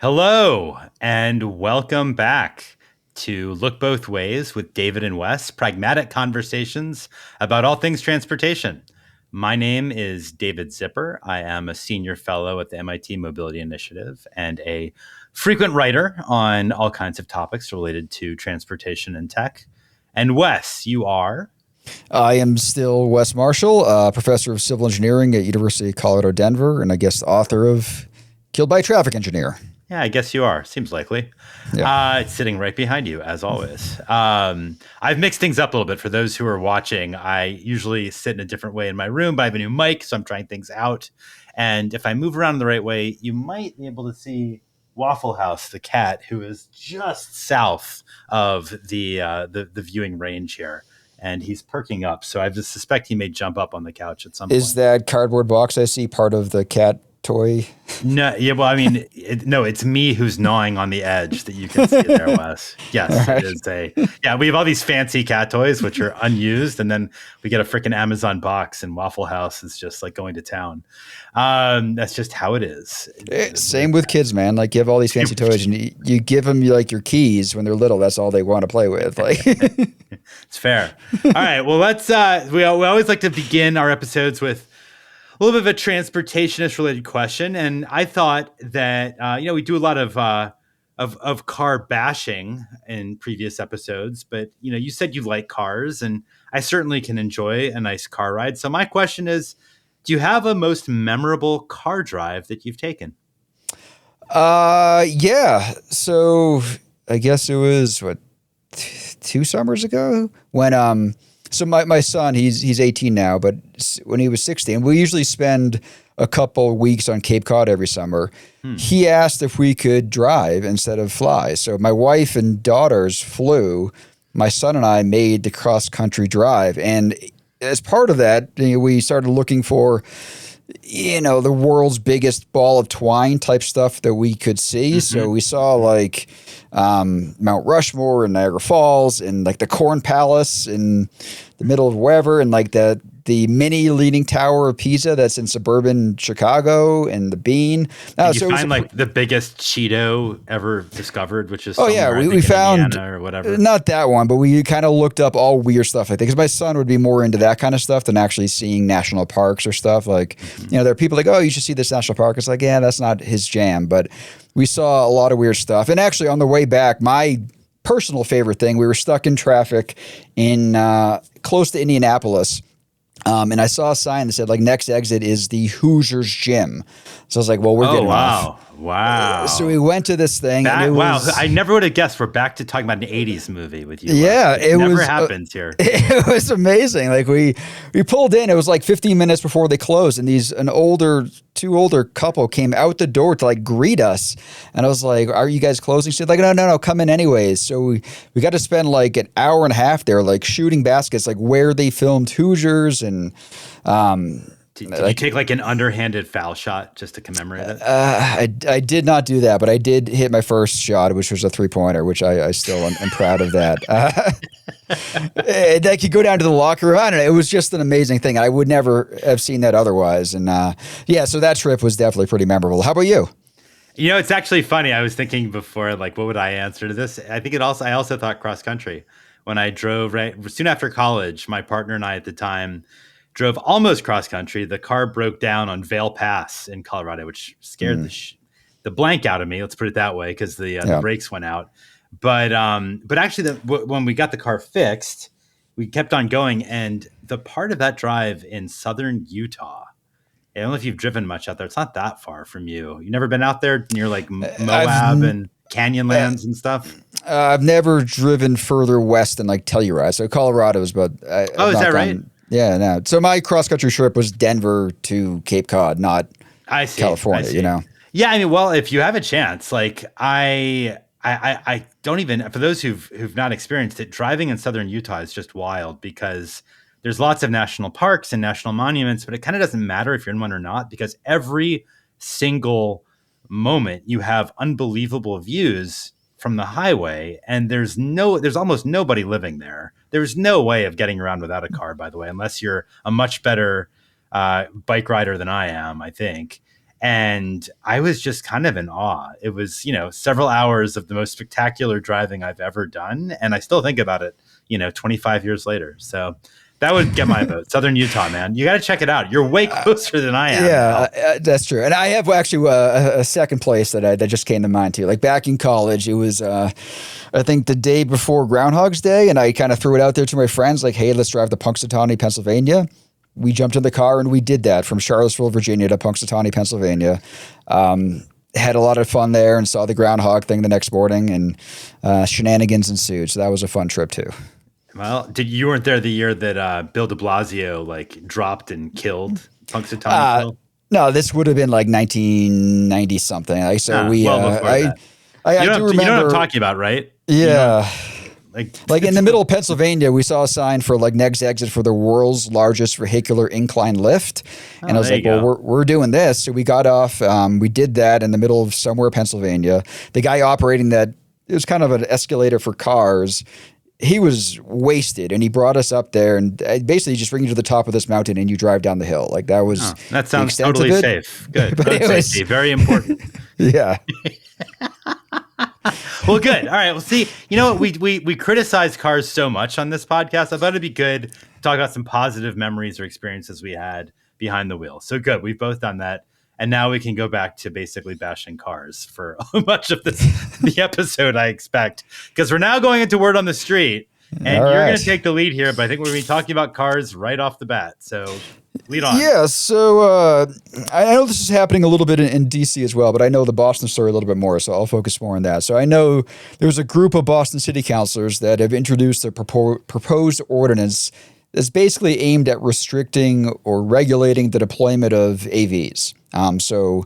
Hello, and welcome back to Look Both Ways with David and Wes, pragmatic conversations about all things transportation. My name is David Zipper. I am a senior fellow at the MIT Mobility Initiative and a frequent writer on all kinds of topics related to transportation and tech. And Wes, you are? I am still Wes Marshall, professor of civil engineering at University of Colorado, Denver, and I guess the author of Killed by a Traffic Engineer. Yeah, I guess you are. Seems likely. Yeah. It's sitting right behind you, as always. I've mixed things up a little bit. For those who are watching, I usually sit in a different way in my room, but I have a new mic, so I'm trying things out. And if I move around the right way, you might be able to see Waffle House, the cat, who is just south of the viewing range here. And he's perking up, so I just suspect he may jump up on the couch at some point. Is that cardboard box I see part of the cat toy? No, yeah, well, I mean, no, it's me who's gnawing on the edge that you can see there, Wes. Yes, Right. it is yeah, we have all these fancy cat toys, which are unused, and then we get a freaking Amazon box, and Waffle House is just like going to town. That's just how it is. Same with kids, man. Like, you have all these fancy toys, and you give them like your keys when they're little. That's all they want to play with. Like, It's fair. All right, well, we always like to begin our episodes with a little bit of a transportationist related question, and I thought that we do a lot of car bashing in previous episodes, but you said you like cars, and I certainly can enjoy a nice car ride. So my question is, do you have a most memorable car drive that you've taken? yeah. So I guess it was what 2 summers ago when. So my son, he's 18 now, but when he was 16, we usually spend a couple weeks on Cape Cod every summer. He asked if we could drive instead of fly. So my wife and daughters flew. My son and I made the cross-country drive. And as part of that, we started looking for, the world's biggest ball of twine type stuff that we could see. So we saw like Mount Rushmore and Niagara Falls and like the Corn Palace in the middle of wherever, and like the mini Leaning Tower of Pisa that's in suburban Chicago, and the Bean. Did you find like the biggest Cheeto ever discovered, which is we in found Indiana or whatever? Not that one, but we kind of looked up all weird stuff like that because my son would be more into that kind of stuff than actually seeing national parks or stuff. Like, there are people like, oh, you should see this national park. It's like, yeah, that's not his jam. But we saw a lot of weird stuff. And actually, on the way back, my personal favorite thing, we were stuck in traffic in close to Indianapolis. And I saw a sign that said, like, next exit is the Hoosiers gym. So I was like, well, we're getting off. Wow. So we went to this thing. Wow. I never would have guessed we're back to talking about an 80s movie with you. Yeah. It never happens here. It was amazing. Like, we pulled in. It was like 15 minutes before they closed. And two older couple came out the door to like greet us. And I was like, are you guys closing? She's like, no, come in anyways. So we got to spend like an hour and a half there, like shooting baskets, like where they filmed Hoosiers. And did you take like an underhanded foul shot just to commemorate it? I did not do that, but I did hit my first shot, which was a 3-pointer, which I still am proud of that. I could go down to the locker room. I don't know. It was just an amazing thing. I would never have seen that otherwise. And so that trip was definitely pretty memorable. How about you? It's actually funny. I was thinking before, like, what would I answer to this? I think I also thought cross country. When I drove right soon after college, my partner and I at the time drove almost cross country. The car broke down on Vail Pass in Colorado, which scared the blank out of me. Let's put it that way, because the brakes went out. But actually, when we got the car fixed, we kept on going. And the part of that drive in southern Utah, I don't know if you've driven much out there. It's not that far from you. You never been out there near like Moab and Canyonlands and stuff? I've never driven further west than like Telluride. So Colorado is about. Is that right? Yeah, no. So my cross-country trip was Denver to Cape Cod, not California, Yeah, I mean, well, if you have a chance, like I don't even, for those who've not experienced it, driving in southern Utah is just wild because there's lots of national parks and national monuments, but it kind of doesn't matter if you're in one or not, because every single moment you have unbelievable views from the highway, and there's almost nobody living there. There's no way of getting around without a car, by the way, unless you're a much better bike rider than I am, I think. And I was just kind of in awe. It was, several hours of the most spectacular driving I've ever done. And I still think about it, 25 years later. So that would get my vote. Southern Utah, man. You got to check it out. You're way closer than I am. Yeah, that's true. And I have actually a second place that just came to mind too. Like back in college, it was, I think the day before Groundhog's Day. And I kind of threw it out there to my friends like, hey, let's drive to Punxsutawney, Pennsylvania. We jumped in the car and we did that from Charlottesville, Virginia to Punxsutawney, Pennsylvania. Had a lot of fun there and saw the groundhog thing the next morning, and shenanigans ensued. So that was a fun trip too. Well, you weren't there the year that Bill de Blasio dropped and killed Punxsutawney Phil? No, this would have been like 1990 something. Like, so we, well before that. I do remember. You know what I'm talking about, right? Yeah. Like in the middle of Pennsylvania, we saw a sign for like next exit for the world's largest vehicular incline lift. And I was like, well, we're doing this. So we got off. We did that in the middle of somewhere, Pennsylvania. The guy operating that, it was kind of an escalator for cars. He was wasted, and he brought us up there and basically just bring you to the top of this mountain and you drive down the hill. Like that was that sounds totally safe. Good. Road safety, very important. Yeah. Well, good. All right. Well, see, you know what? We criticize cars so much on this podcast. I thought it'd be good to talk about some positive memories or experiences we had behind the wheel. So good. We've both done that. And now we can go back to basically bashing cars for much of the episode, I expect. Because we're now going into Word on the Street. And you're going to take the lead here. But I think we're going to be talking about cars right off the bat. So lead on. Yeah, so I know this is happening a little bit in D.C. as well, but I know the Boston story a little bit more, so I'll focus more on that. So I know there's a group of Boston city councilors that have introduced a proposed ordinance that's basically aimed at restricting or regulating the deployment of AVs. So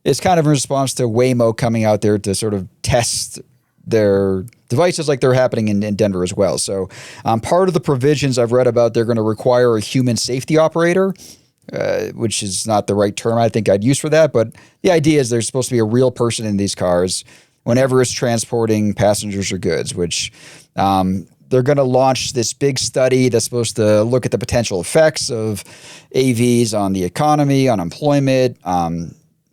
it's kind of in response to Waymo coming out there to sort of test their devices like they're happening in Denver as well. So part of the provisions I've read about, they're going to require a human safety operator, which is not the right term I think I'd use for that. But the idea is there's supposed to be a real person in these cars whenever it's transporting passengers or goods, which they're going to launch this big study that's supposed to look at the potential effects of AVs on the economy, on employment,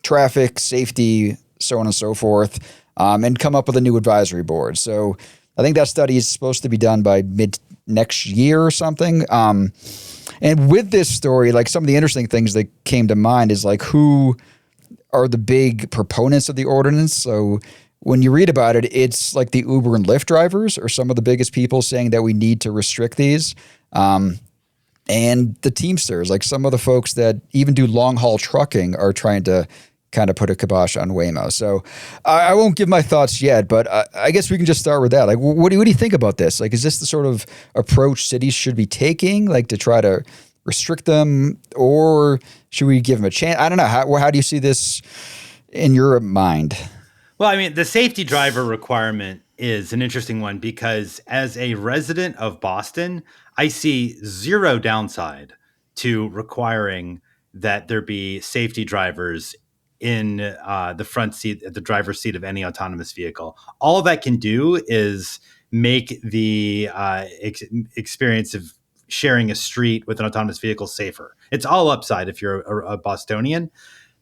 traffic, safety, so on and so forth, and come up with a new advisory board. So I think that study is supposed to be done by mid next year or something. And with this story, like some of the interesting things that came to mind is like who are the big proponents of the ordinance. So when you read about it, it's like the Uber and Lyft drivers are some of the biggest people saying that we need to restrict these. And the Teamsters, like some of the folks that even do long haul trucking are trying to kind of put a kibosh on Waymo. So I won't give my thoughts yet, but I guess we can just start with that. Like, what do you think about this? Like, is this the sort of approach cities should be taking, like to try to restrict them, or should we give them a chance? I don't know. How do you see this in your mind? Well, I mean, the safety driver requirement is an interesting one because as a resident of Boston, I see zero downside to requiring that there be safety drivers in the front seat, the driver's seat of any autonomous vehicle. All that can do is make the experience of sharing a street with an autonomous vehicle safer. It's all upside if you're a Bostonian.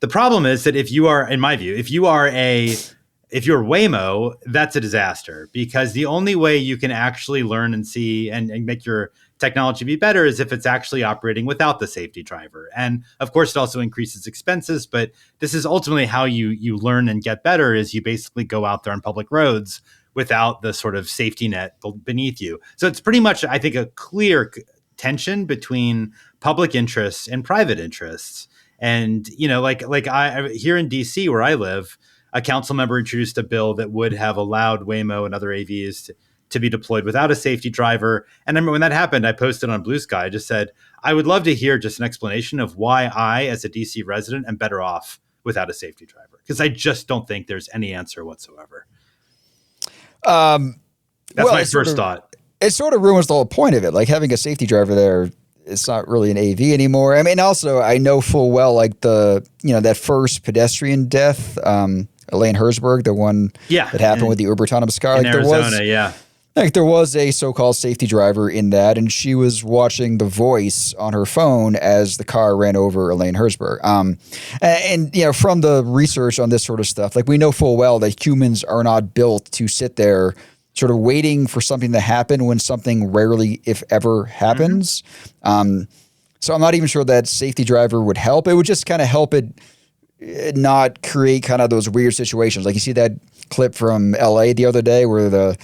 The problem is that if you are, in my view, if you're Waymo, that's a disaster because the only way you can actually learn and see and make your technology be better is if it's actually operating without the safety driver. And of course, it also increases expenses, but this is ultimately how you learn and get better is you basically go out there on public roads without the sort of safety net beneath you. So it's pretty much, I think, a clear tension between public interests and private interests. And, I here in DC where I live, a council member introduced a bill that would have allowed Waymo and other AVs to be deployed without a safety driver. And I remember when that happened, I posted on Blue Sky, I just said, I would love to hear just an explanation of why I, as a DC resident, am better off without a safety driver. Because I just don't think there's any answer whatsoever. That's my first thought. It sort of ruins the whole point of it. Like having a safety driver there, it's not really an AV anymore. I mean, also, I know full well, like that first pedestrian death, Elaine Herzberg, the one that happened with the Uber autonomous car. In like Arizona, yeah. Like there was a so-called safety driver in that, and she was watching the voice on her phone as the car ran over Elaine Herzberg. And you know, from the research on this sort of stuff, like we know full well that humans are not built to sit there sort of waiting for something to happen when something rarely, if ever, Mm-hmm. happens. So I'm not even sure that safety driver would help. It would just kind of help it not create kind of those weird situations. Like you see that clip from LA the other day where the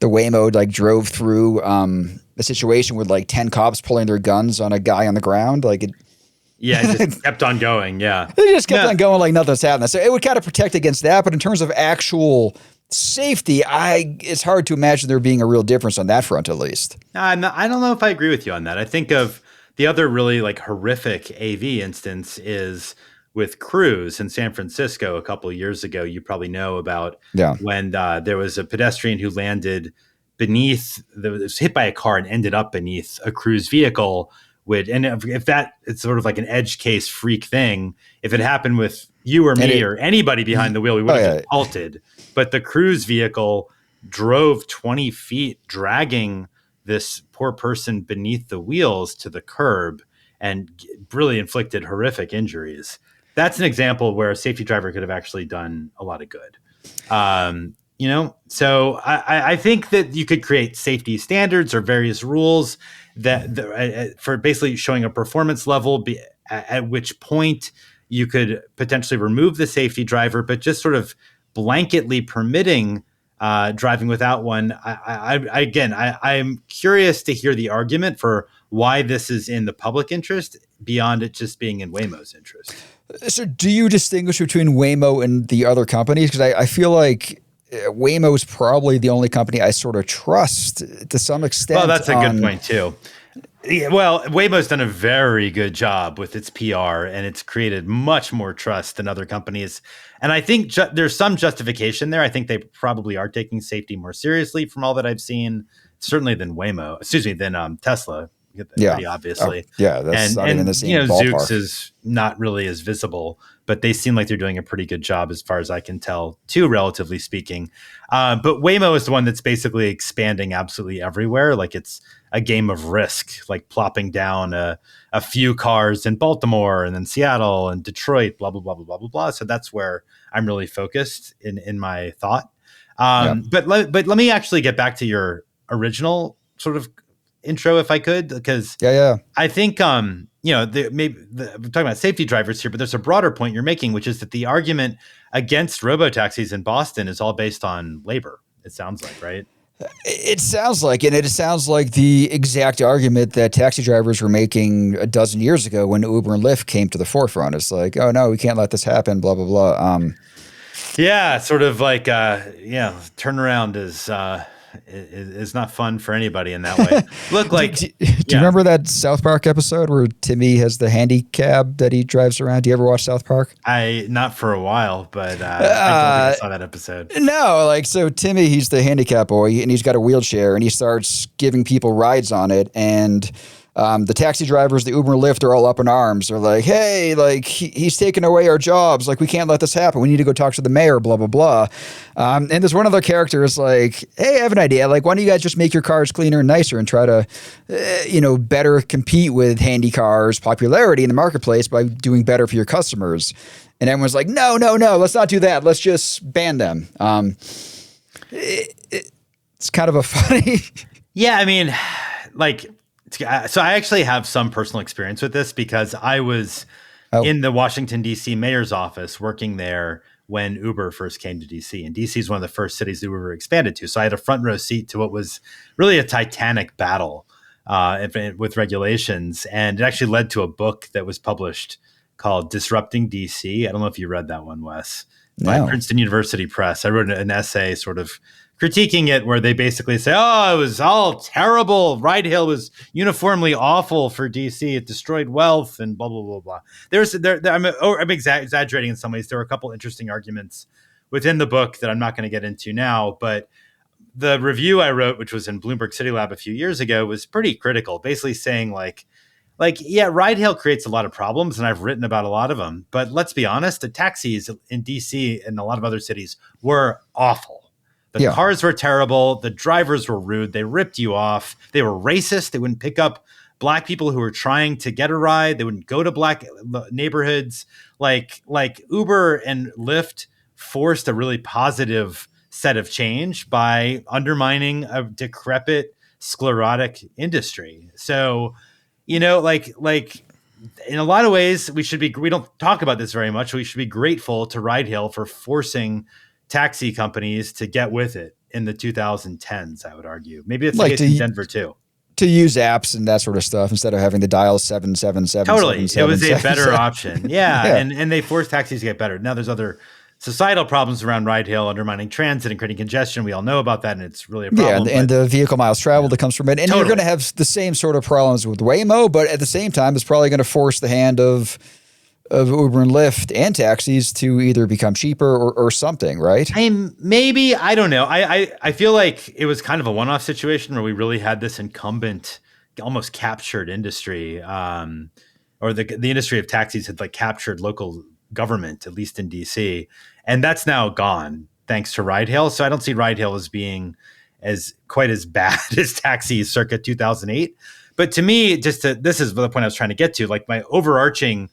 Waymo like drove through a situation with like 10 cops pulling their guns on a guy on the ground. Like Yeah, it just kept on going. Yeah. they just kept No, on going like nothing's happening. So it would kind of protect against that. But in terms of actual safety, it's hard to imagine there being a real difference on that front, at least. I don't know if I agree with you on that. I think of the other really like horrific AV instance is with Cruise in San Francisco a couple of years ago. You probably know about Yeah. when there was a pedestrian who landed was hit by a car and ended up beneath a Cruise vehicle. And if that it's sort of like an edge case freak thing, if it happened with you or And me it, or anybody behind the wheel, we would oh, have just yeah. halted. But the Cruise vehicle drove 20 feet, dragging this poor person beneath the wheels to the curb and really inflicted horrific injuries. That's an example where a safety driver could have actually done a lot of good. So I think that you could create safety standards or various rules for basically showing a performance level at which point you could potentially remove the safety driver, but just sort of blanketly permitting driving without one. I'm curious to hear the argument for why this is in the public interest beyond it just being in Waymo's interest. So, do you distinguish between Waymo and the other companies? Because I feel like Waymo is probably the only company I sort of trust to some Well, extent. that's a good point too. Yeah, well, Waymo's done a very good job with its PR, and it's created much more trust than other companies. And I think there's some justification there. I think they probably are taking safety more seriously, from all that I've seen, certainly than Tesla, Yeah. pretty Oh, obviously. yeah. That's not even in the And same Zoox ballpark. is not really as visible, but they seem like they're doing a pretty good job as far as I can tell, too, relatively speaking. But Waymo is the one that's basically expanding absolutely everywhere. Like it's a game of risk, like plopping down a few cars in Baltimore and then Seattle and Detroit, blah, blah, blah, blah, blah, blah, blah. So that's where I'm really focused in my thought. Yeah. But let me actually get back to your original sort of intro, if I could, because Yeah. Yeah. I think, we're talking about safety drivers here, but there's a broader point you're making, which is that the argument against robotaxis in Boston is all based on labor. It sounds like, right? It sounds like it. It sounds like the exact argument that taxi drivers were making a dozen years ago when Uber and Lyft came to the forefront. It's like, oh no, we can't let this happen. Blah blah blah. Yeah, sort of like turnaround is not fun for anybody in that way. Look, like Do you yeah, remember that South Park episode where Timmy has the handicap that he drives around? Do you ever watch South Park? I not for a while, but I don't think I saw that episode. No, like so Timmy, he's the handicap boy, and he's got a wheelchair, and he starts giving people rides on it, and the taxi drivers, the Uber and Lyft, are all up in arms. They're like, "Hey, like he's taking away our jobs. Like we can't let this happen. We need to go talk to the mayor." Blah blah blah. And there's one other character is like, "Hey, I have an idea. Like, why don't you guys just make your cars cleaner and nicer and try to, better compete with handy cars' popularity in the marketplace by doing better for your customers?" And everyone's like, "No, no, no. Let's not do that. Let's just ban them." It's kind of a funny. Yeah, I mean, like, so I actually have some personal experience with this because I was Oh, in the Washington, D.C. mayor's office working there when Uber first came to D.C. And D.C. is one of the first cities Uber expanded to. So I had a front row seat to what was really a titanic battle with regulations. And it actually led to a book that was published called Disrupting D.C. I don't know if you read that one, Wes, by no. Princeton University Press. I wrote an essay sort of critiquing it where they basically say, oh, it was all terrible. Ride hail was uniformly awful for DC. It destroyed wealth and blah, blah, blah, blah. I'm exaggerating in some ways. There were a couple interesting arguments within the book that I'm not going to get into now, but the review I wrote, which was in Bloomberg City Lab a few years ago, was pretty critical, basically saying yeah, ride hail creates a lot of problems, and I've written about a lot of them. But let's be honest, the taxis in DC and a lot of other cities were awful. The Yeah. cars were terrible. The drivers were rude. They ripped you off. They were racist. They wouldn't pick up black people who were trying to get a ride. They wouldn't go to black neighborhoods. Like Uber and Lyft forced a really positive set of change by undermining a decrepit, sclerotic industry. So, like in a lot of ways, we don't talk about this very much. We should be grateful to ride hail for forcing taxi companies to get with it in the 2010s, I would argue. Maybe it's the Like case in Denver too. to use apps and that sort of stuff instead of having to dial 777. Totally. It was a better option. Yeah. Yeah. And they forced taxis to get better. Now there's other societal problems around ride hail, undermining transit and creating congestion. We all know about that, and it's really a problem. Yeah, and the vehicle miles traveled that comes from it. And Totally. you're going to have the same sort of problems with Waymo, but at the same time, it's probably going to force the hand of Uber and Lyft and taxis to either become cheaper or something, right? Maybe, I don't know. I feel like it was kind of a one-off situation where we really had this incumbent, almost captured industry, or the industry of taxis had like captured local government, at least in DC, and that's now gone thanks to ride hail. So I don't see ride hail as being as quite as bad as taxis circa 2008. But to me, this is the point I was trying to get to. Like my overarching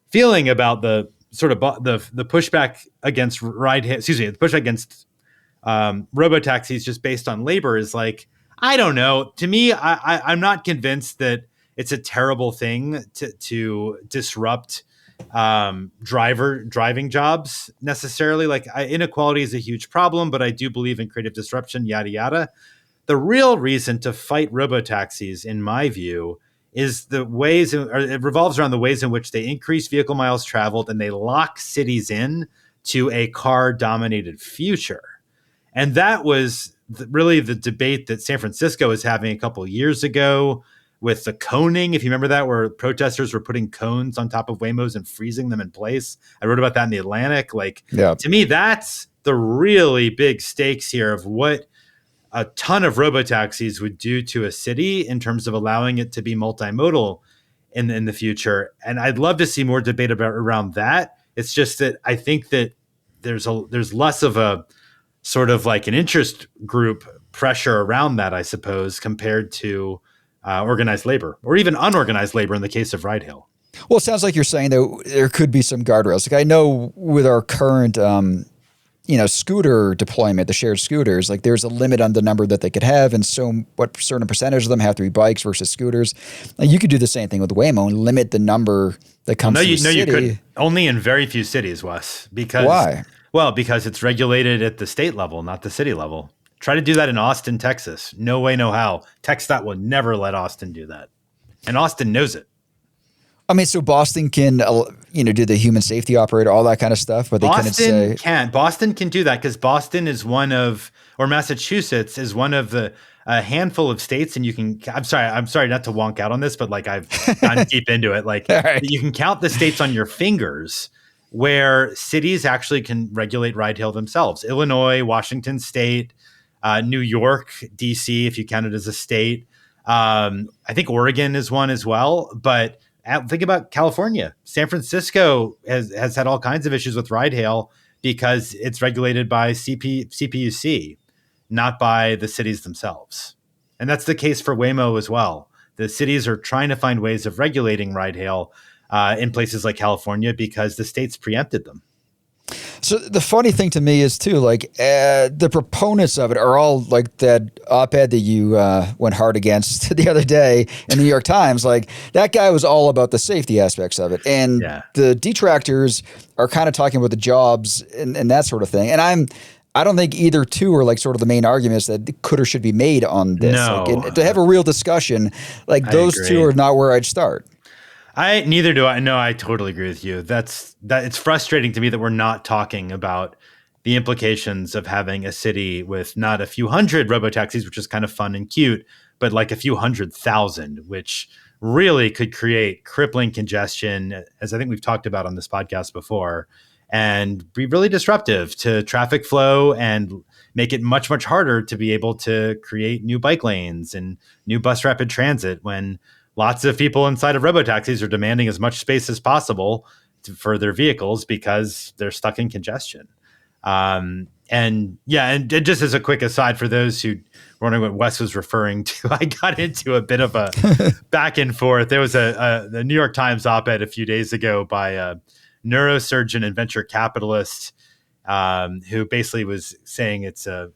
feeling about the sort of the pushback against the pushback against robotaxis just based on labor is like, I don't know. To me, I'm not convinced that it's a terrible thing to disrupt driving jobs necessarily. Like inequality is a huge problem, but I do believe in creative disruption, yada, yada. The real reason to fight robotaxis, in my view, is it revolves around the ways in which they increase vehicle miles traveled and they lock cities in to a car-dominated future. And that was really the debate that San Francisco was having a couple of years ago with the coning, if you remember that, where protesters were putting cones on top of Waymos and freezing them in place. I wrote about that in the Atlantic. To me, that's the really big stakes here of what a ton of robotaxis would do to a city in terms of allowing it to be multimodal in the future. And I'd love to see more debate around that. It's just that I think that there's less of a sort of like an interest group pressure around that, I suppose, compared to organized labor or even unorganized labor in the case of ride hail. Well, it sounds like you're saying that there could be some guardrails. Like I know with our current, scooter deployment, the shared scooters, like there's a limit on the number that they could have, and so what certain percentage of them have to be bikes versus scooters. Like you could do the same thing with Waymo and limit the number that comes to the city. You could only in very few cities, Wes. Because why? Well, because it's regulated at the state level, not the city level. Try to do that in Austin, Texas. No way, no how. TxDOT will never let Austin do that. And Austin knows it. I mean, so Boston can, do the human safety operator, all that kind of stuff, but they couldn't say. Boston can do that because Boston is or Massachusetts is one of the a handful of states, and you can. I'm sorry not to wonk out on this, but like I've gone deep into it. Like right. You can count the states on your fingers where cities actually can regulate ride hail themselves. Illinois, Washington State, New York, DC, if you count it as a state. I think Oregon is one as well, but think about California. San Francisco has had all kinds of issues with ride hail because it's regulated by CPUC, not by the cities themselves. And that's the case for Waymo as well. The cities are trying to find ways of regulating ride hail in places like California because the states preempted them. So the funny thing to me is too, like the proponents of it are all like that op-ed that you went hard against the other day in the New York Times. Like that guy was all about the safety aspects of it, and the detractors are kind of talking about the jobs and that sort of thing. And I don't think either two are like sort of the main arguments that could or should be made on this. No. Like, and to have a real discussion, like those two are not where I'd start. Neither do I. No, I totally agree with you. It's frustrating to me that we're not talking about the implications of having a city with not a few hundred robotaxis, which is kind of fun and cute, but like a few 100,000, which really could create crippling congestion, as I think we've talked about on this podcast before, and be really disruptive to traffic flow and make it much, much harder to be able to create new bike lanes and new bus rapid transit when lots of people inside of robotaxis are demanding as much space as possible for their vehicles because they're stuck in congestion. And And yeah, and just as a quick aside for those who wondering what Wes was referring to, I got into a bit of a back and forth. There was a New York Times op-ed a few days ago by a neurosurgeon and venture capitalist who basically was saying it's a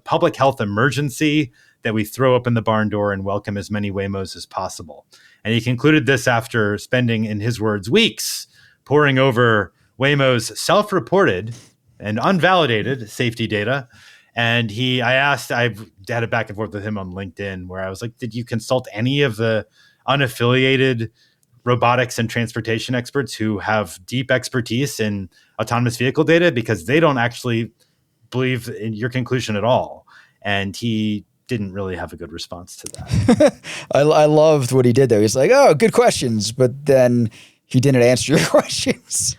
public health emergency that we throw open the barn door and welcome as many Waymos as possible. And he concluded this after spending, in his words, weeks poring over Waymo's self-reported and unvalidated safety data. And I've had a back and forth with him on LinkedIn where I was like, did you consult any of the unaffiliated robotics and transportation experts who have deep expertise in autonomous vehicle data? Because they don't actually believe in your conclusion at all. And he didn't really have a good response to that. I loved what he did there. He's like, oh, good questions. But then he didn't answer your questions.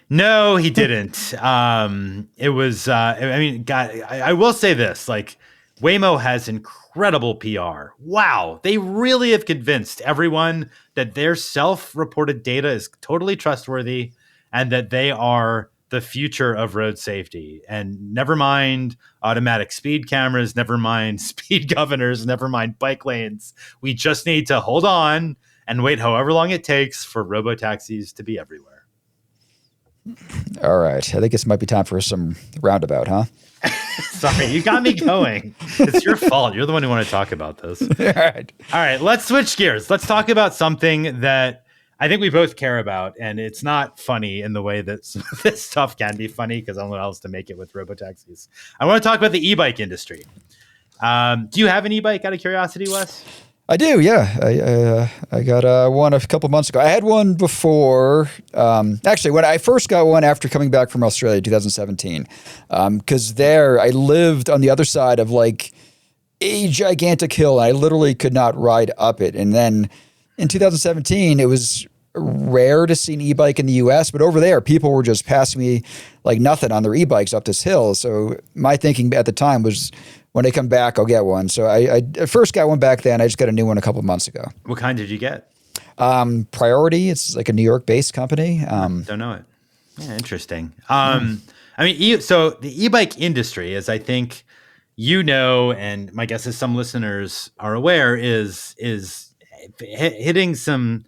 No, he didn't. It was, I mean, God, I will say this, like, Waymo has incredible PR. Wow. They really have convinced everyone that their self-reported data is totally trustworthy and that they are the future of road safety. And never mind automatic speed cameras, never mind speed governors, never mind bike lanes. We just need to hold on and wait however long it takes for robotaxis to be everywhere. All right. I think this might be time for some roundabout, huh? Sorry, you got me going. It's your fault. You're the one who want to talk about this. All right. All right, let's switch gears. Let's talk about something that I think we both care about, and it's not funny in the way that this stuff can be funny because I don't know how else to make it with robotaxis. I want to talk about the e-bike industry. Do you have an e-bike out of curiosity, Wes? I do, yeah. I got one a couple months ago. I had one before. Actually, when I first got one after coming back from Australia, 2017, because there I lived on the other side of like a gigantic hill. And I literally could not ride up it. And then in 2017, it was rare to see an e-bike in the U.S., but over there, people were just passing me like nothing on their e-bikes up this hill. So my thinking at the time was, when I come back, I'll get one. So I first got one back then. I just got a new one a couple of months ago. What kind did you get? Priority. It's like a New York-based company. Don't know it. Yeah, interesting. I mean, so the e-bike industry, as I think you know, and my guess is some listeners are aware, is hitting some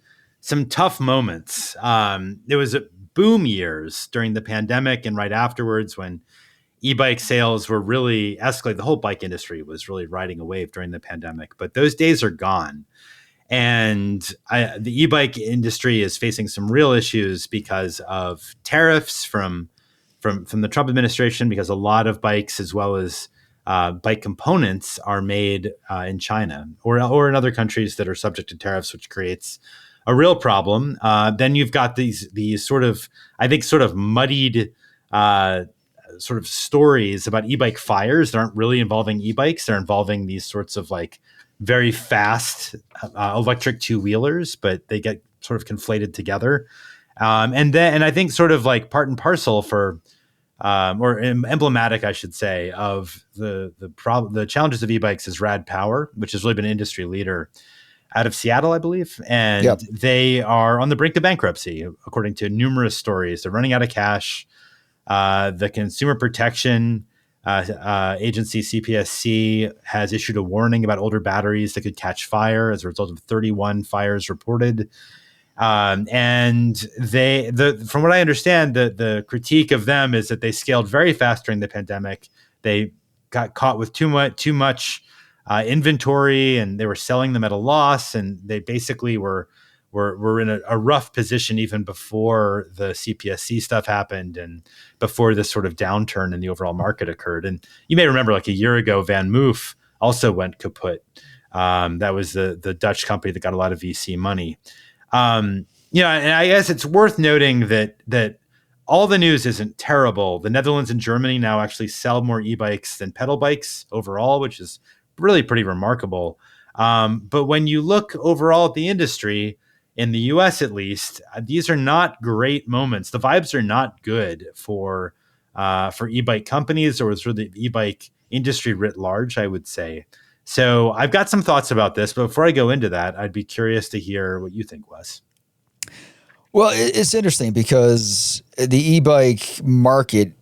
tough moments. There was boom years during the pandemic and right afterwards when e-bike sales were really escalating. The whole bike industry was really riding a wave during the pandemic, but those days are gone. And the e-bike industry is facing some real issues because of tariffs from the Trump administration, because a lot of bikes, as well as bike components, are made in China or in other countries that are subject to tariffs, which creates a real problem. Then you've got these sort of, I think, sort of muddied sort of stories about e-bike fires that aren't really involving e-bikes. They're involving these sorts of like very fast electric two-wheelers, but they get sort of conflated together. And I think sort of like part and parcel for, or emblematic, I should say, of the challenges of e-bikes is Rad Power, which has really been an industry leader out of Seattle, I believe. And Yep. They are on the brink of bankruptcy, according to numerous stories. They're running out of cash. The Consumer Protection Agency, CPSC, has issued a warning about older batteries that could catch fire as a result of 31 fires reported. And from what I understand, the critique of them is that they scaled very fast during the pandemic. They got caught with too much inventory, and they were selling them at a loss. And they basically were in a rough position even before the CPSC stuff happened and before this sort of downturn in the overall market occurred. And you may remember, like a year ago, Van Moof also went kaput. That was the Dutch company that got a lot of VC money. And I guess it's worth noting that all the news isn't terrible. The Netherlands and Germany now actually sell more e-bikes than pedal bikes overall, which is really pretty remarkable. But when you look overall at the industry, in the US at least, these are not great moments. The vibes are not good for e-bike companies or for the e-bike industry writ large, I would say. So I've got some thoughts about this, but before I go into that, I'd be curious to hear what you think, Wes. Well, it's interesting because the e-bike market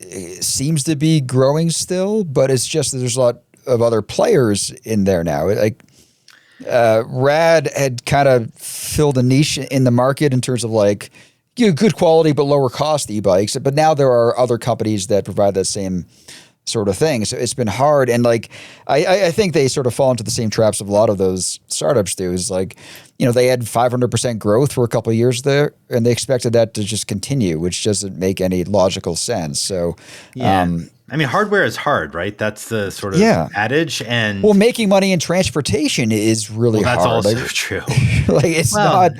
seems to be growing still, but it's just that there's a lot of other players in there now. Like Rad had kind of filled a niche in the market in terms of like good quality but lower cost e-bikes. But now there are other companies that provide that same sort of thing. So it's been hard. And like, I think they sort of fall into the same traps of a lot of those startups do is like, they had 500% growth for a couple of years there and they expected that to just continue, which doesn't make any logical sense. So, Yeah. I mean, hardware is hard, right? That's the sort of yeah. adage. Well, And making money in transportation is really that's hard. also Like, true. like it's Well, not.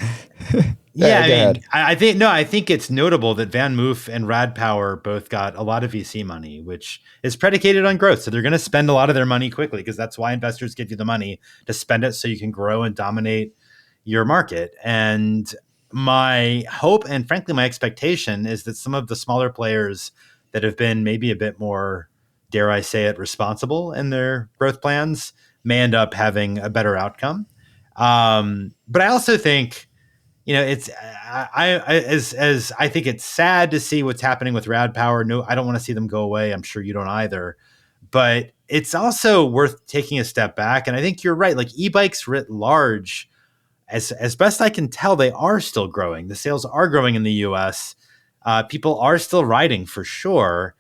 yeah, I Go mean, ahead. I think it's notable that Van Moof and Rad Power both got a lot of VC money, which is predicated on growth. So they're going to spend a lot of their money quickly because that's why investors give you the money to spend it so you can grow and dominate your market. And my hope and frankly my expectation is that some of the smaller players that have been maybe a bit more, dare I say it, responsible in their growth plans may end up having a better outcome. But I also think it's as I think it's sad to see what's happening with Rad Power. No, I don't want to see them go away. I'm sure you don't either. But it's also worth taking a step back. And I think you're right. Like e-bikes writ large, as best I can tell, they are still growing. The sales are growing in the U.S. People are still riding for sure.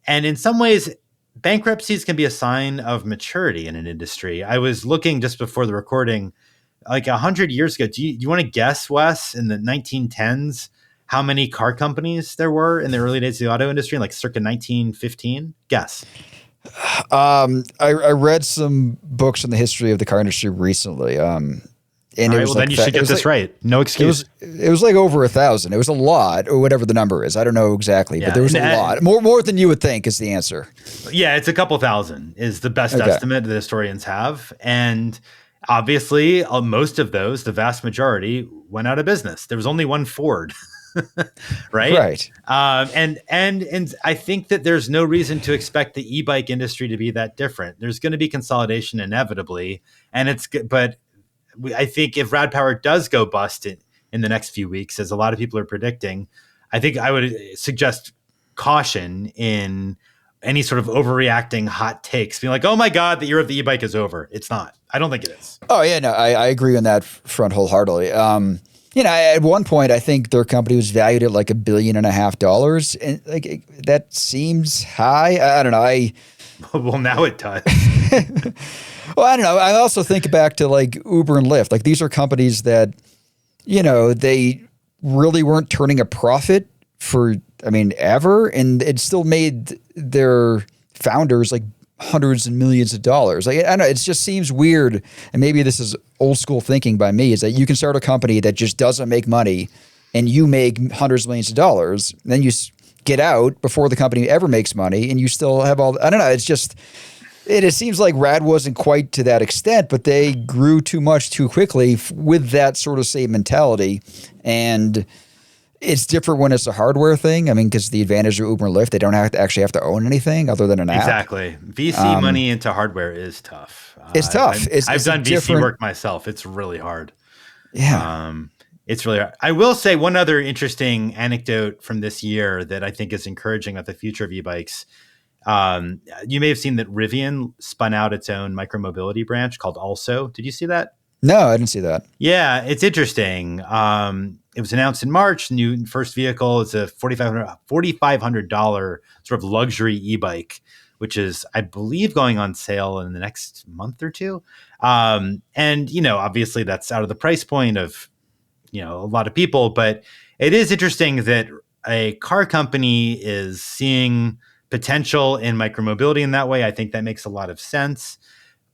And in some ways, bankruptcies can be a sign of maturity in an industry. I was looking just before the recording like 100 years ago. Do you want to guess, Wes, in the 1910s, how many car companies there were in the early days of the auto industry, like circa 1915? Guess. I read some books on the history of the car industry recently. And All it right, was well, then like you should it get was this like right. No excuse. it was like over 1,000. It was a lot, or whatever the number is. I don't know exactly, but Yeah. there was a lot. More than you would think is the answer. Yeah, it's a couple thousand is the best Okay. estimate that historians have. And obviously, most of those, the vast majority, went out of business. There was only one Ford. Right? Right. And I think that there's no reason to expect the e-bike industry to be that different. There's going to be consolidation inevitably, and I think if Rad Power does go bust in the next few weeks, as a lot of people are predicting, I think I would suggest caution in any sort of overreacting hot takes, being like, "Oh my God, the year of the e-bike is over." It's not. I don't think it is. Oh yeah, no, I agree on that front wholeheartedly. At one point, I think their company was valued at like $1.5 billion, and like that seems high. I don't know. Well, now it does. Well, I don't know. I also think back to like Uber and Lyft. Like these are companies that, they really weren't turning a profit for, ever. And it still made their founders like hundreds and millions of dollars. Like, I don't know. It just seems weird. And maybe this is old school thinking by me, is that you can start a company that just doesn't make money and you make hundreds of millions of dollars. Then you get out before the company ever makes money and you still have I don't know. It's just, it seems like Rad wasn't quite to that extent, but they grew too much too quickly with that sort of same mentality. And it's different when it's a hardware thing. I mean, because the advantage of Uber and Lyft, they don't actually have to own anything other than an app. Exactly. VC money into hardware is tough. It's tough. I've done VC work myself. It's really hard. Yeah. It's really hard. I will say one other interesting anecdote from this year that I think is encouraging about the future of e-bikes. You may have seen that Rivian spun out its own micromobility branch called Also. Did you see that? No, I didn't see that. Yeah, it's interesting. It was announced in March. New first vehicle is a $4,500 sort of luxury e-bike, which is, I believe, going on sale in the next month or two. And obviously that's out of the price point of a lot of people, but it is interesting that a car company is seeing potential in micromobility in that way. I think that makes a lot of sense.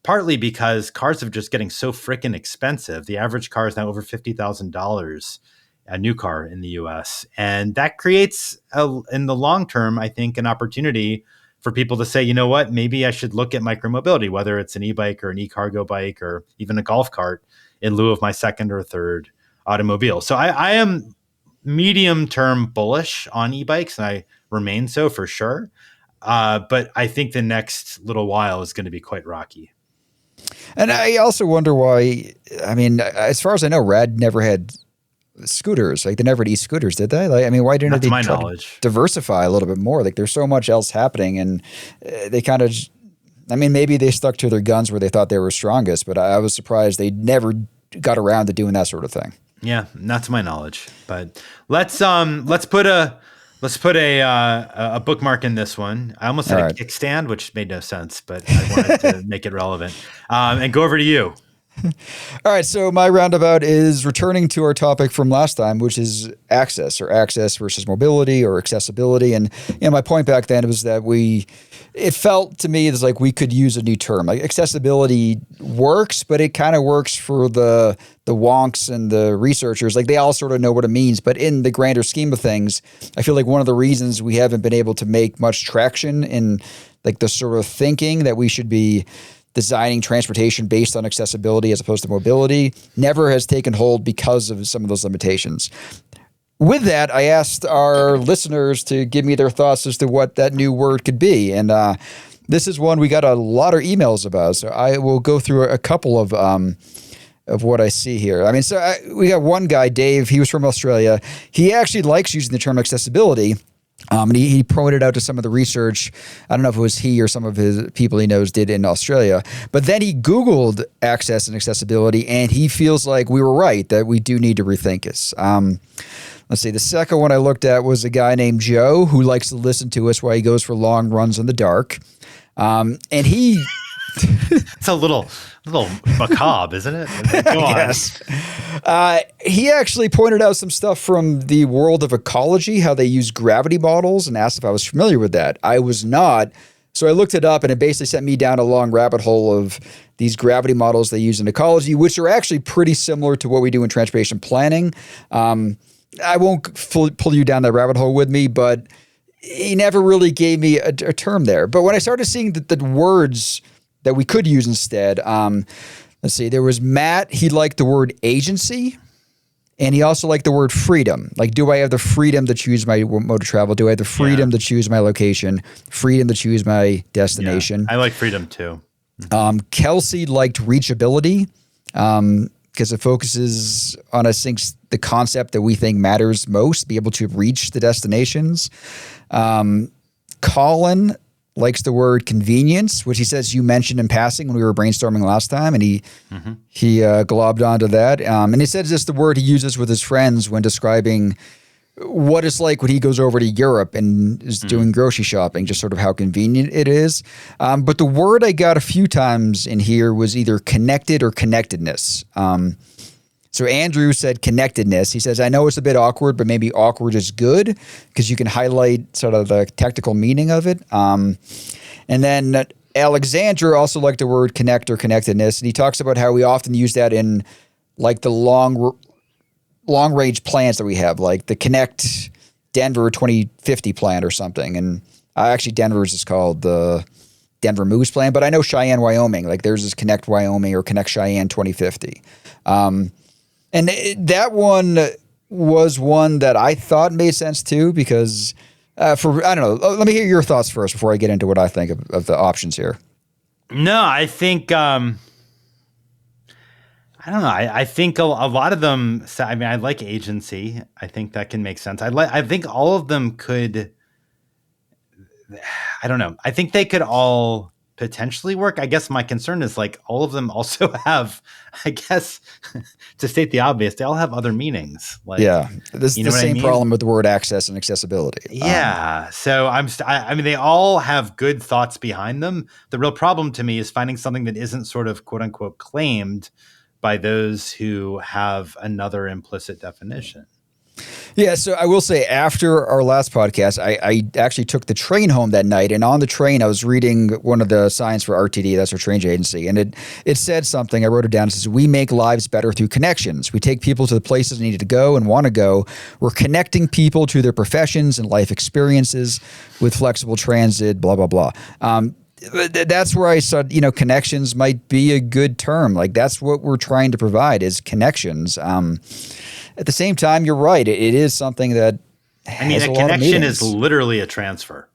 Partly because cars are just getting so freaking expensive. The average car is now over $50,000, a new car in the US. And that creates, in the long term, I think, an opportunity for people to say, you know what, maybe I should look at micromobility, whether it's an e-bike or an e-cargo bike or even a golf cart in lieu of my second or third automobile. So I am medium term bullish on e-bikes, and I remain so for sure. But I think the next little while is going to be quite rocky. And I also wonder why, as far as I know, Rad never had scooters. Like they never had e-scooters, did they? Like, I mean, why didn't Not to they my try to knowledge. diversify a little bit more? Like there's so much else happening, and they kind of. I mean, maybe they stuck to their guns where they thought they were strongest, but I was surprised they never got around to doing that sort of thing. Yeah, not to my knowledge. But let's put a bookmark in this one. I almost All had a right. kickstand, which made no sense, but I wanted to make it relevant. And go over to you. All right, so my roundabout is returning to our topic from last time, which is access, or access versus mobility or accessibility. And my point back then was that it felt to me as like we could use a new term. Like accessibility works, but it kind of works for the wonks and the researchers. Like they all sort of know what it means, but in the grander scheme of things, I feel like one of the reasons we haven't been able to make much traction in like the sort of thinking that we should be designing transportation based on accessibility as opposed to mobility never has taken hold because of some of those limitations. With that, I asked our listeners to give me their thoughts as to what that new word could be. And this is one we got a lot of emails about. So I will go through a couple of what I see here. I mean, we got one guy, Dave, he was from Australia. He actually likes using the term accessibility. And he pointed out to some of the research. I don't know if it was he or some of his people he knows did in Australia. But then he Googled access and accessibility, and he feels like we were right, that we do need to rethink this. Let's see. The second one I looked at was a guy named Joe who likes to listen to us while he goes for long runs in the dark. And he... It's a little macabre, isn't it? Go on. Yes. He actually pointed out some stuff from the world of ecology, how they use gravity models, and asked if I was familiar with that. I was not. So I looked it up, and it basically sent me down a long rabbit hole of these gravity models they use in ecology, which are actually pretty similar to what we do in transportation planning. I won't pull you down that rabbit hole with me, but he never really gave me a term there. But when I started seeing the words that we could use instead. Let's see. There was Matt. He liked the word agency, and he also liked the word freedom. Like, do I have the freedom to choose my mode of travel? Do I have the freedom to choose my location? Freedom to choose my destination? Yeah, I like freedom too. Kelsey liked reachability because it focuses on, I think, the concept that we think matters most, be able to reach the destinations. Colin likes the word convenience, which he says you mentioned in passing when we were brainstorming last time, and he globbed onto that. And he says this the word he uses with his friends when describing what it's like when he goes over to Europe and is doing grocery shopping, just sort of how convenient it is. But the word I got a few times in here was either connected or connectedness. So Andrew said connectedness. He says, I know it's a bit awkward, but maybe awkward is good because you can highlight sort of the technical meaning of it. And then Alexander also liked the word connect or connectedness. And he talks about how we often use that in like the long range plans that we have, like the Connect Denver 2050 plan or something. And actually Denver's is called the Denver Moves plan, but I know Cheyenne, Wyoming, like theirs is Connect Wyoming or Connect Cheyenne 2050. And that one was one that I thought made sense too, because I don't know, let me hear your thoughts first before I get into what I think of the options here. No, I think, I don't know. I think a lot of them, I mean, I like agency. I think that can make sense. I think all of them could, I don't know. I think they could all potentially work. I guess my concern is like all of them also have, I guess, to state the obvious, they all have other meanings. Like, yeah, this is the same problem with the word access and accessibility. Yeah. So I mean, they all have good thoughts behind them. The real problem to me is finding something that isn't sort of quote unquote claimed by those who have another implicit definition. Yeah, so I will say after our last podcast, I actually took the train home that night, and on the train I was reading one of the signs for RTD, that's our train agency, and it said something, I wrote it down, it says, we make lives better through connections. We take people to the places they need to go and want to go. We're connecting people to their professions and life experiences with flexible transit, blah, blah, blah. That's where I said, connections might be a good term. Like that's what we're trying to provide is connections. At the same time, you're right. It is something that has a connection is literally a transfer.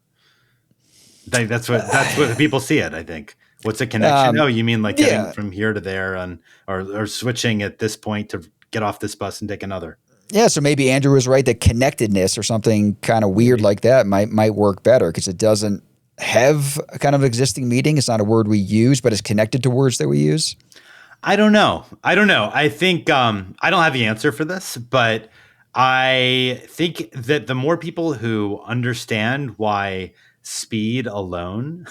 That's what people see it, I think. What's a connection? You mean like getting from here to there or switching at this point to get off this bus and take another. Yeah, so maybe Andrew was right that connectedness or something kind of weird Maybe. like that might work better because it doesn't have a kind of existing meaning. It's not a word we use, but it's connected to words that we use. I don't know. I don't know. I think I don't have the answer for this, but I think that the more people who understand why speed alone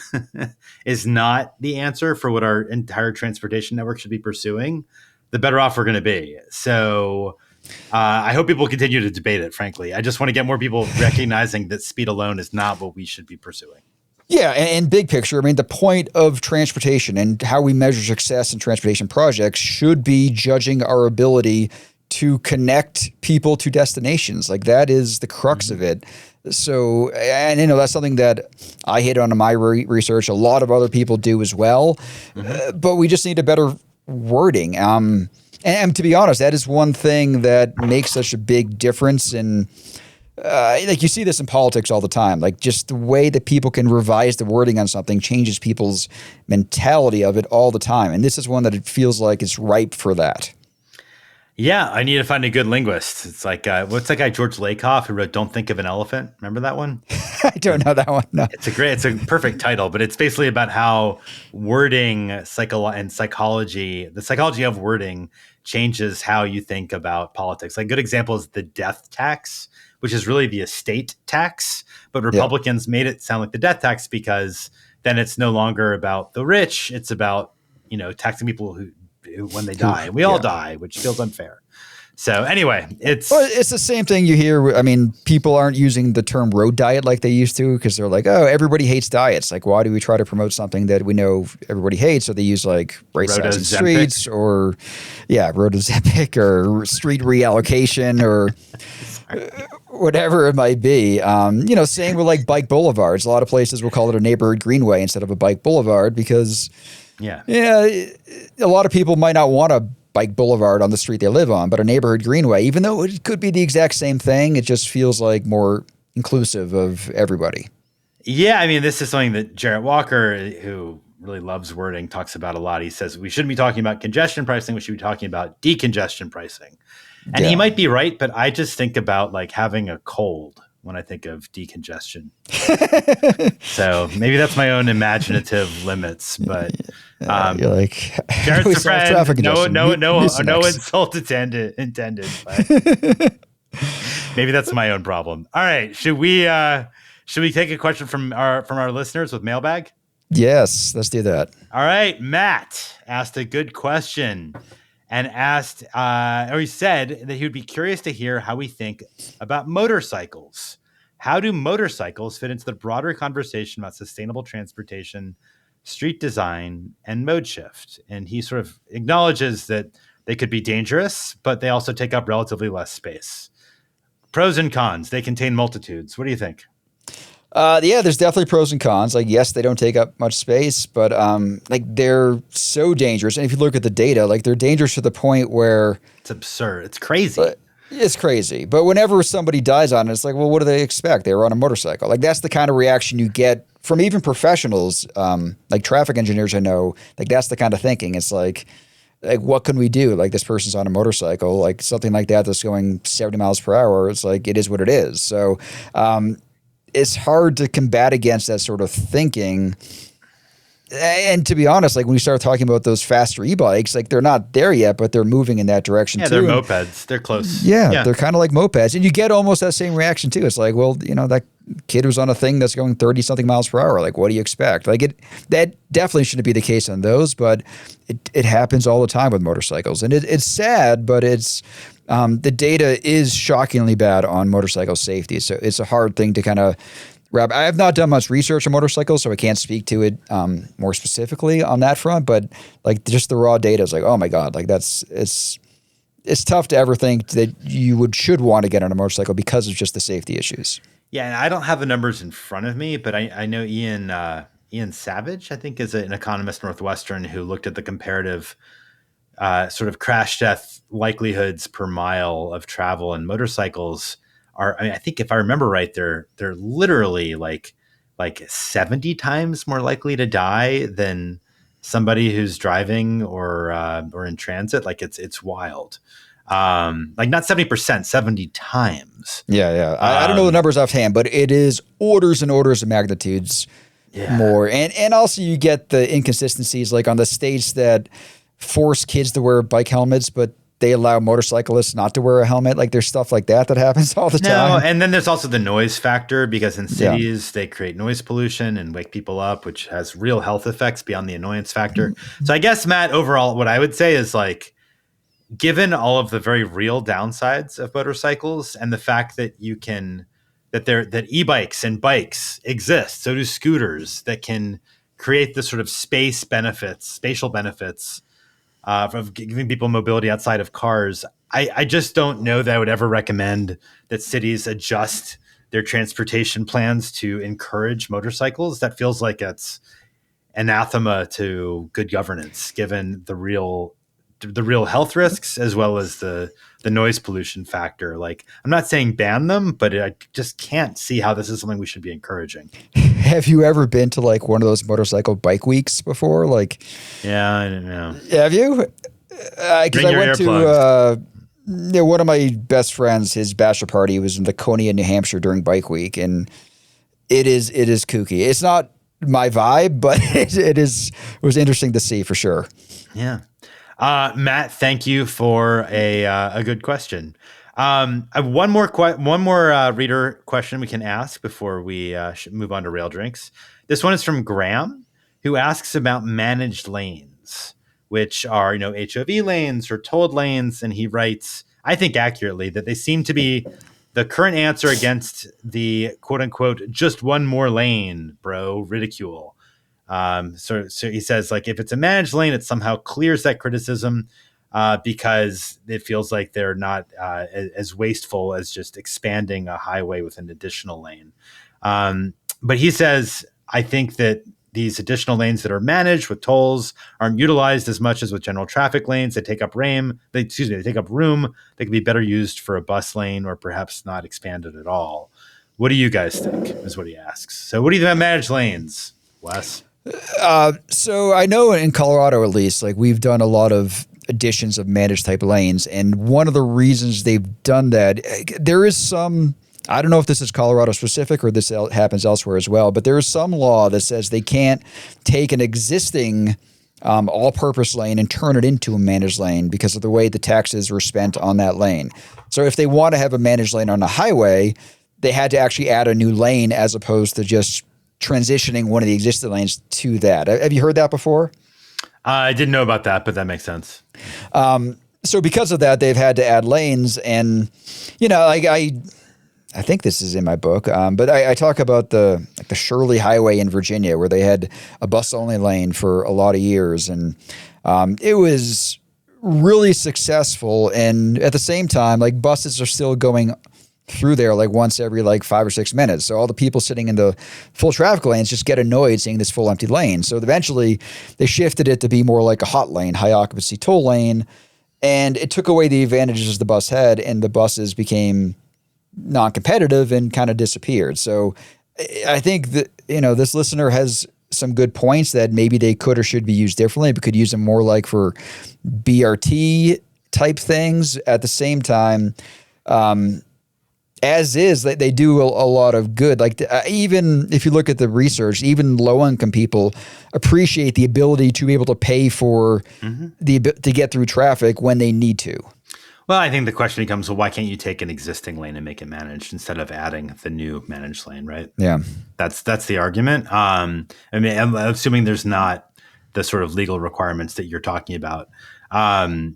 is not the answer for what our entire transportation network should be pursuing, the better off we're going to be. So I hope people continue to debate it. Frankly, I just want to get more people recognizing that speed alone is not what we should be pursuing. Yeah, and big picture, I mean, the point of transportation and how we measure success in transportation projects should be judging our ability to connect people to destinations. Like that is the crux of Mm-hmm. it. So, and that's something that I hit on in my research. A lot of other people do as well, Mm-hmm. but we just need a better wording. And to be honest, that is one thing that makes such a big difference in like you see this in politics all the time. Like just the way that people can revise the wording on something changes people's mentality of it all the time. And this is one that it feels like is ripe for that. Yeah, I need to find a good linguist. It's like what's that guy George Lakoff who wrote "Don't Think of an Elephant"? Remember that one? I don't know that one. No. It's a perfect title, but it's basically about how wording, and psychology, the psychology of wording, changes how you think about politics. Like a good example is the death tax, which is really the estate tax, but Yeah. Republicans made it sound like the death tax because then it's no longer about the rich; it's about taxing people who when they Who? die, and we all Yeah. die, which feels unfair. So anyway, Well, it's it's the same thing you hear. I mean, people aren't using the term road diet like they used to because they're like, oh, everybody hates diets. Like, why do we try to promote something that we know everybody hates? So they use like right sizing Rhoda streets or, yeah, road Ozempic or street reallocation or whatever it might be. Same with like bike boulevards. A lot of places will call it a neighborhood greenway instead of a bike boulevard because, yeah. yeah, a lot of people might not want a bike boulevard on the street they live on, but a neighborhood greenway, even though it could be the exact same thing, it just feels like more inclusive of everybody. Yeah, I mean, this is something that Jarrett Walker, who really loves wording, talks about a lot. He says we shouldn't be talking about congestion pricing, we should be talking about decongestion pricing. And he Yeah. might be right, but I just think about like having a cold when I think of decongestion. So maybe that's my own imaginative limits, but You're um, like, how do we Jarrett's a solve friend. traffic No, congestion? no, no, no Mucinex. insult intended, but maybe that's my own problem. All right, should we take a question from our listeners with mailbag? Yes, let's do that. All right, Matt asked a good question and he said that he would be curious to hear how we think about motorcycles. How do motorcycles fit into the broader conversation about sustainable transportation, street design, and mode shift? And he sort of acknowledges that they could be dangerous, but they also take up relatively less space. Pros and cons, they contain multitudes. What do you think? Yeah, there's definitely pros and cons. Like, yes, they don't take up much space, but like they're so dangerous. And if you look at the data, like they're dangerous to the point where It's absurd. It's crazy. it's crazy. But whenever somebody dies on it, it's like, well, what do they expect? They were on a motorcycle. Like that's the kind of reaction you get from even professionals, like traffic engineers. I know, like that's the kind of thinking. It's like what can we do? Like this person's on a motorcycle, like something like that that's going 70 miles per hour. It's like it is what it is. So it's hard to combat against that sort of thinking. And to be honest, like when you start talking about those faster e-bikes, like they're not there yet, but they're moving in that direction Yeah, too. they're And mopeds. They're close. yeah, Yeah. they're kind of like mopeds, and you get almost that same reaction too. It's like, well, that kid was on a thing that's going 30 something miles per hour. Like, what do you expect? Like that definitely shouldn't be the case on those, but it happens all the time with motorcycles, and it's sad, but it's the data is shockingly bad on motorcycle safety. So it's a hard thing to kind of wrap. I have not done much research on motorcycles, so I can't speak to it more specifically on that front. But like just the raw data is like, oh my god, like it's tough to ever think that you should want to get on a motorcycle because of just the safety issues. Yeah, and I don't have the numbers in front of me, but I know Ian Savage, I think, is an economist at Northwestern who looked at the comparative sort of crash death likelihoods per mile of travel, and motorcycles are. I mean, I think if I remember right, they're literally like 70 times more likely to die than somebody who's driving or in transit. Like it's wild. Like not 70%, 70 times. Yeah, yeah. I don't know the numbers offhand, but it is orders and orders of magnitudes Yeah. more. And also you get the inconsistencies like on the states that force kids to wear bike helmets, but they allow motorcyclists not to wear a helmet. Like there's stuff like that happens all the No, time. and then there's also the noise factor because in Yeah. cities they create noise pollution and wake people up, which has real health effects beyond the annoyance factor. So I guess, Matt, overall, what I would say is like, given all of the very real downsides of motorcycles and the fact that you can that e-bikes and bikes exist, so do scooters that can create this sort of spatial benefits of giving people mobility outside of cars. I just don't know that I would ever recommend that cities adjust their transportation plans to encourage motorcycles. That feels like it's anathema to good governance, given the real health risks as well as the noise pollution factor. Like, I'm not saying ban them, but I just can't see how this is something we should be encouraging. Have you ever been to like one of those motorcycle bike weeks before? Like, Yeah, I don't know. have you? Because Bring I your went to earplugs. one of my best friends, his bachelor party was in Laconia, New Hampshire during bike week, and it is kooky. It's not my vibe, but it was interesting to see for sure. Yeah. Matt, thank you for a good question. I have one more reader question we can ask before we move on to rail drinks. This one is from Graham, who asks about managed lanes, which are HOV lanes or tolled lanes, and he writes, I think accurately, that they seem to be the current answer against the quote unquote just one more lane, bro, ridicule. So he says, like, if it's a managed lane, it somehow clears that criticism because it feels like they're not as wasteful as just expanding a highway with an additional lane. But he says, I think that these additional lanes that are managed with tolls aren't utilized as much as with general traffic lanes. They take up room. They take up room. They can be better used for a bus lane or perhaps not expanded at all. What do you guys think? Is what he asks. So what do you think about managed lanes, Wes? So I know in Colorado, at least, like we've done a lot of additions of managed type lanes. And one of the reasons they've done that, there is some, I don't know if this is Colorado specific or this happens elsewhere as well, but there is some law that says they can't take an existing all-purpose lane and turn it into a managed lane because of the way the taxes were spent on that lane. So if they want to have a managed lane on a highway, they had to actually add a new lane as opposed to just transitioning one of the existing lanes to that. Have you heard that before? I didn't know about that, but that makes sense. So because of that, they've had to add lanes, and I think this is in my book, but I talk about the Shirley Highway in Virginia, where they had a bus only lane for a lot of years, and it was really successful. And at the same time, like buses are still going through there like once every like 5 or 6 minutes. So all the people sitting in the full traffic lanes just get annoyed seeing this full empty lane. So eventually they shifted it to be more like a hot lane, high occupancy toll lane. And it took away the advantages the bus had, and the buses became non-competitive and kind of disappeared. So I think that, this listener has some good points that maybe they could or should be used differently, but could use them more like for BRT type things. At the same time, as is, they do a lot of good. Like even if you look at the research, even low-income people appreciate the ability to be able to pay for to get through traffic when they need to. Well, I think the question becomes, well, why can't you take an existing lane and make it managed instead of adding the new managed lane, right? Yeah. That's the argument. I mean, I'm assuming there's not the sort of legal requirements that you're talking about. I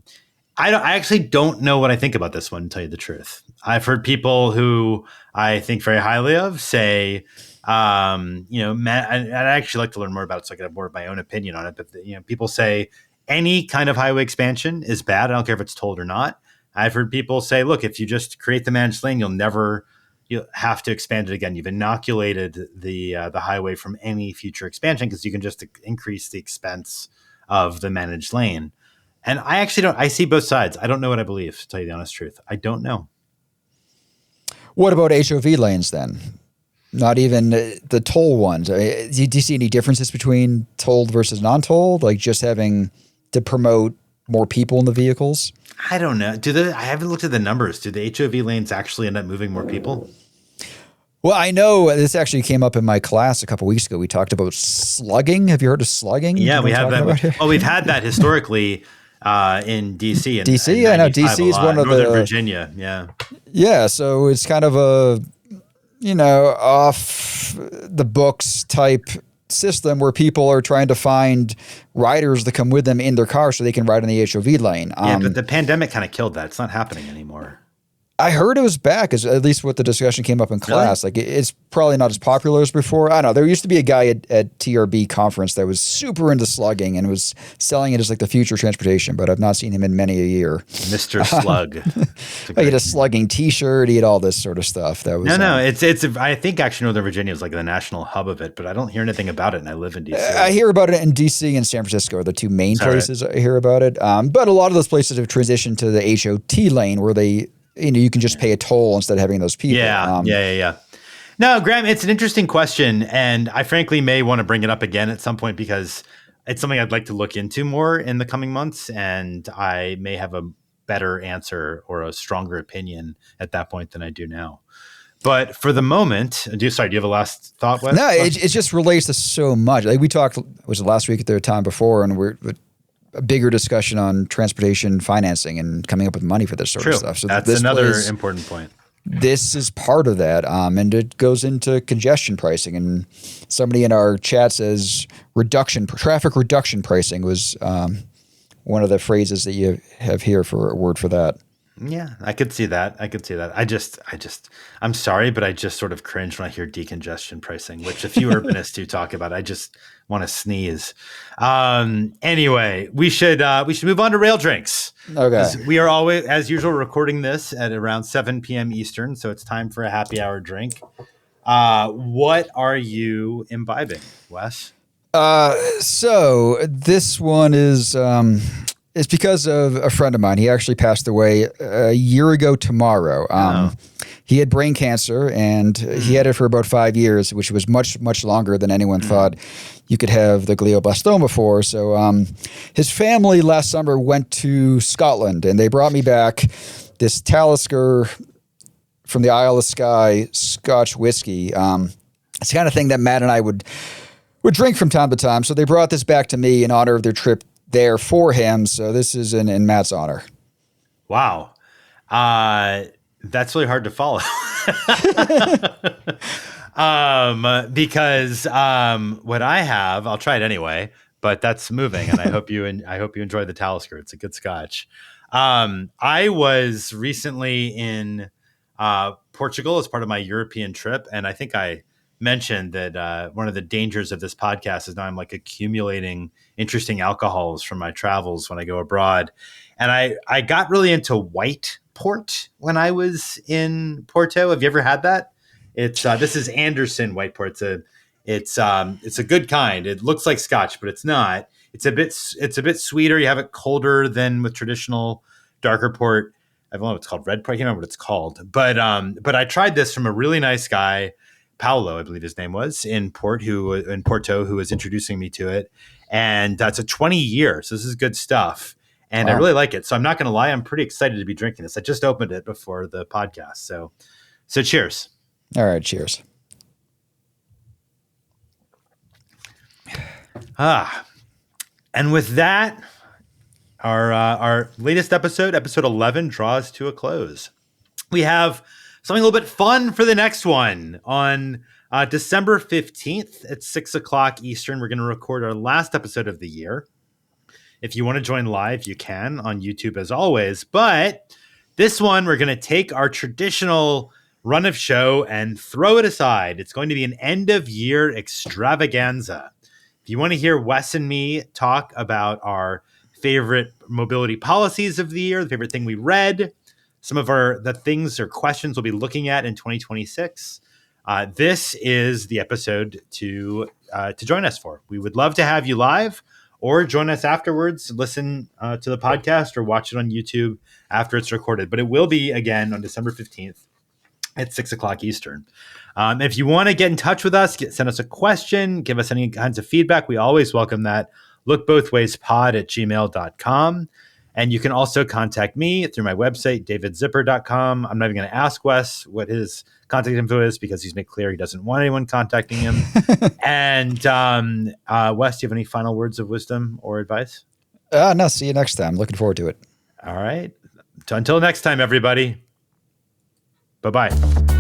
actually don't know what I think about this one, to tell you the truth. I've heard people who I think very highly of say, I'd actually like to learn more about it so I can have more of my own opinion on it. But people say any kind of highway expansion is bad. I don't care if it's tolled or not. I've heard people say, look, if you just create the managed lane, you'll have to expand it again. You've inoculated the highway from any future expansion because you can just increase the expense of the managed lane. And I actually I see both sides. I don't know what I believe, to tell you the honest truth. I don't know. What about HOV lanes then? Not even the toll ones. Do you see any differences between tolled versus non-tolled? Like just having to promote more people in the vehicles? I don't know. I haven't looked at the numbers. Do the HOV lanes actually end up moving more people? Well, I know this actually came up in my class a couple weeks ago. We talked about slugging. Have you heard of slugging? Do you Yeah, know we what I'm have talking that. about here? Well, we've had that historically in DC and DC, I know 95 a DC is lot. one of Northern the Virginia, yeah. yeah. So it's kind of a off the books type system where people are trying to find riders to come with them in their car so they can ride in the HOV lane. Yeah, but the pandemic kind of killed that. It's not happening anymore. I heard it was back, as at least what the discussion came up in class. Really? Like it's probably not as popular as before. I don't know. There used to be a guy at TRB conference that was super into slugging and was selling it as like the future of transportation, but I've not seen him in many a year. Mr. Slug. He had a slugging T-shirt. He had all this sort of stuff. That was No. It's. I think actually Northern Virginia is like the national hub of it, but I don't hear anything about it, and I live in DC. I hear about it in DC and San Francisco are the two main places I hear about it. But a lot of those places have transitioned to the HOT lane where they, you can just pay a toll instead of having those people. Yeah. No, Graham, it's an interesting question, and I frankly may want to bring it up again at some point because it's something I'd like to look into more in the coming months, and I may have a better answer or a stronger opinion at that point than I do now. But for the moment, do you have a last thought, Wes? No, it just relates to so much. Like we talked, was it last week at the time before, and we're a bigger discussion on transportation financing and coming up with money for this sort of stuff. So that's another important point. This is part of that, and it goes into congestion pricing. And somebody in our chat says traffic reduction pricing was one of the phrases that you have here for a word for that. Yeah, I could see that. I'm sorry, but I just sort of cringe when I hear decongestion pricing, which a few urbanists do talk about. I just want to sneeze. Anyway, we should move on to rail drinks. Okay. We are always, as usual, recording this at around 7 p.m. Eastern, so it's time for a happy hour drink. What are you imbibing, Wes? So this one is it's because of a friend of mine. He actually passed away a year ago tomorrow. He had brain cancer, and he had it for about 5 years, which was much, much longer than anyone thought you could have the glioblastoma for. So his family last summer went to Scotland, and they brought me back this Talisker from the Isle of Skye Scotch whiskey. It's the kind of thing that Matt and I would drink from time to time. So they brought this back to me in honor of their trip there for him. So this is in Matt's honor. Wow. That's really hard to follow. Because what I have, I'll try it anyway, but that's moving, and I hope you enjoy the Talisker. It's a good scotch. I was recently in Portugal as part of my European trip, and I think I mentioned that one of the dangers of this podcast is now I'm like accumulating interesting alcohols from my travels when I go abroad. And I got really into white port when I was in Porto. Have you ever had that? It's this is Anderson white port. It's a good kind. It looks like scotch, but it's not. It's a bit sweeter. You have it colder than with traditional darker port. I don't know what it's called, red port. I can't remember what it's called. But I tried this from a really nice guy, Paolo, I believe his name was, in Porto, who was introducing me to it. And that's a 20 years. So this is good stuff. And I really like it. So I'm not going to lie. I'm pretty excited to be drinking this. I just opened it before the podcast. So cheers. All right. Cheers. And with that, our latest episode 11, draws to a close. We have something a little bit fun for the next one on December 15th at 6:00 Eastern. We're going to record our last episode of the year. If you want to join live, you can on YouTube as always. But this one, we're going to take our traditional run of show and throw it aside. It's going to be an end of year extravaganza. If you want to hear Wes and me talk about our favorite mobility policies of the year, the favorite thing we read, some of the things or questions we'll be looking at in 2026, this is the episode to join us for. We would love to have you live or join us afterwards, listen to the podcast or watch it on YouTube after it's recorded. But it will be, again, on December 15th at 6:00 Eastern. If you want to get in touch with us, send us a question, give us any kinds of feedback. We always welcome that. Lookbothwayspod@gmail.com. And you can also contact me through my website, davidzipper.com. I'm not even going to ask Wes what his contact info is because he's made clear he doesn't want anyone contacting him. And Wes, do you have any final words of wisdom or advice? No, see you next time. Looking forward to it. All right. Until next time, everybody. Bye-bye.